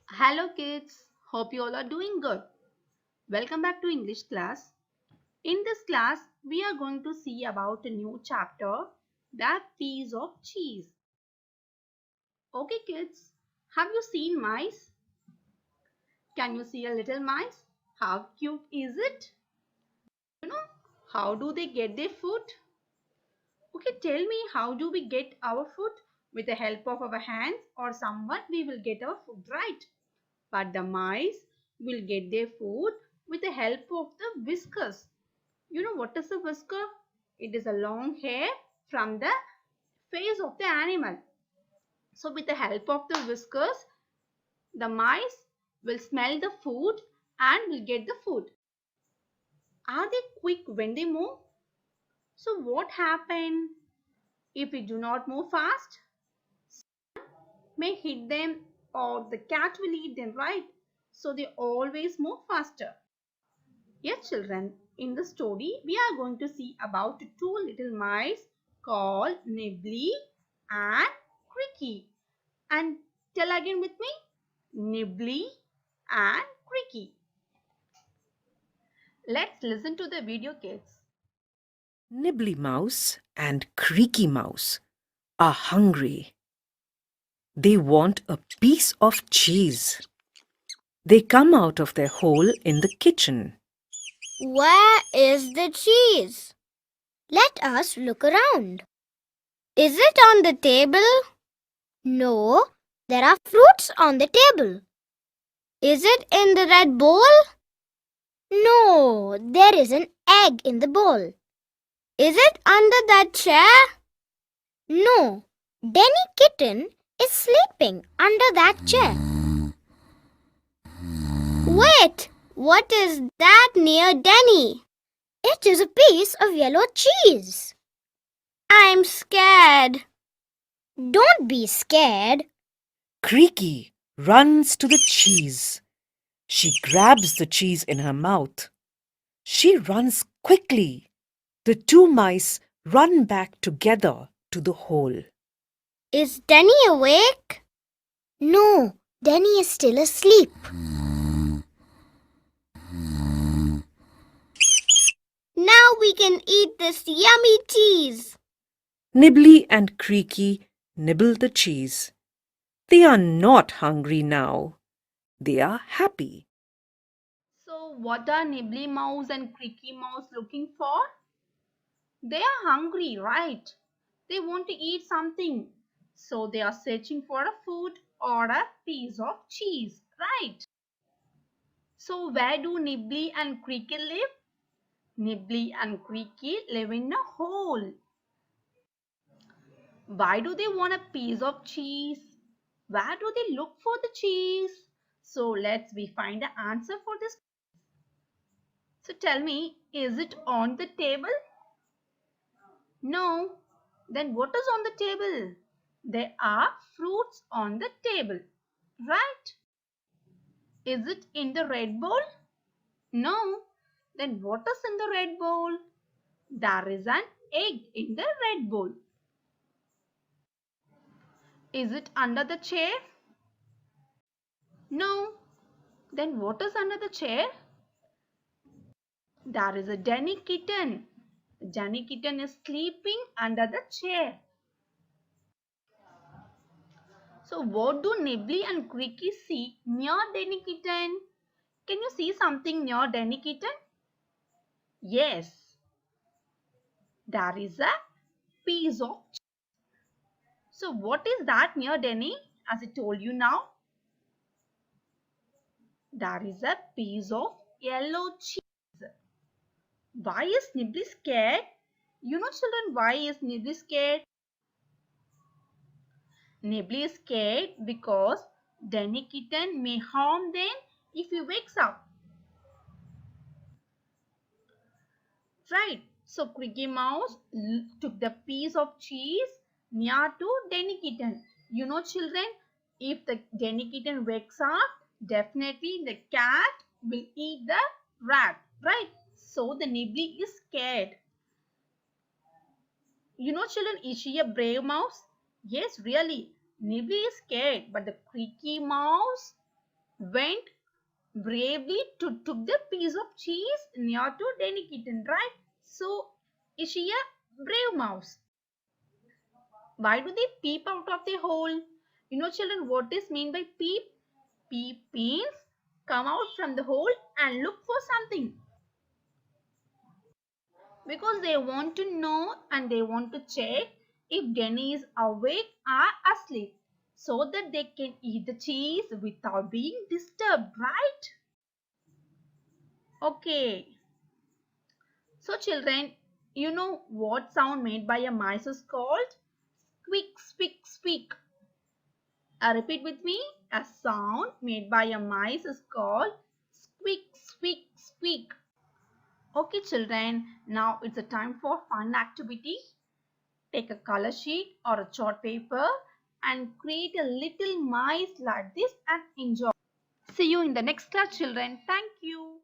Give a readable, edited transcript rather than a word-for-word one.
Hello kids, hope you all are doing good. Welcome back to English class. In this class, we are going to see about a new chapter, that piece of cheese. Okay kids, have you seen mice? Can you see a little mice? How cute is it? You know, how do they get their food? Okay, tell me, how do we get our food? With the help of our hands or someone we will get our food, right? But the mice will get their food with the help of the whiskers. You know what is a whisker? It is a long hair from the face of the animal. So with the help of the whiskers, the mice will smell the food and will get the food. Are they quick when they move? So what happens if we do not move fast? May hit them or the cat will eat them, right? So they always move faster. Yes, children, in the story, we are going to see about two little mice called Nibbly and Creaky. And tell again with me, Nibbly and Creaky. Let's listen to the video, kids. Nibbly Mouse and Creaky Mouse are hungry. They want a piece of cheese. They come out of their hole in the kitchen. Where is the cheese? Let us look around. Is it on the table? No, there are fruits on the table. Is it in the red bowl? No, there is an egg in the bowl. Is it under that chair? No, Denny Kitten is sleeping under that chair. Wait, what is that near Denny? It is a piece of yellow cheese. I'm scared. Don't be scared. Creaky runs to the cheese. She grabs the cheese in her mouth. She runs quickly. The two mice run back together to the hole. Is Denny awake? No, Denny is still asleep. Now we can eat this yummy cheese. Nibbly and Creaky nibble the cheese. They are not hungry now. They are happy. So, what are Nibbly Mouse and Creaky Mouse looking for? They are hungry, right? They want to eat something. So, they are searching for a food or a piece of cheese, right? So where do Nibbly and Creaky live? Nibbly and Creaky live in a hole. Why do they want a piece of cheese? Where do they look for the cheese? So let's we find the answer for this. So tell me, is it on the table? No. Then what is on the table? There are fruits on the table, right? Is it in the red bowl? No. Then what is in the red bowl? There is an egg in the red bowl. Is it under the chair? No. Then what is under the chair? There is a Danny kitten. Danny kitten is sleeping under the chair. So what do Nibbly and Creaky see near Danny kitten? Can you see something near Danny kitten? Yes. There is a piece of cheese. So what is that near Danny? As I told you now, there is a piece of yellow cheese. Why is Nibbly scared? You know children, why is Nibbly scared? Nibbly is scared because Danny Kitten may harm them if he wakes up. Right. So Creaky Mouse took the piece of cheese near to Danny Kitten. You know children, if the Danny Kitten wakes up, definitely the cat will eat the rat. Right. So the Nibbly is scared. You know, children, is she a brave mouse? Yes, really. Nibbly is scared, but the Creaky Mouse went bravely to took the piece of cheese near to Danny Kitten, right? So, is she a brave mouse? Why do they peep out of the hole? You know, children, what is mean by peep? Peep means come out from the hole and look for something. Because they want to know and they want to check if Denny is awake or asleep so that they can eat the cheese without being disturbed, right? Okay. So children, you know what sound made by a mice is called? Squeak, squeak, squeak. Repeat with me. A sound made by a mice is called squeak, squeak, squeak. Okay children, now it's a time for fun activity. Take a color sheet or a chart paper and create a little mice like this and enjoy. See you in the next class children. Thank you.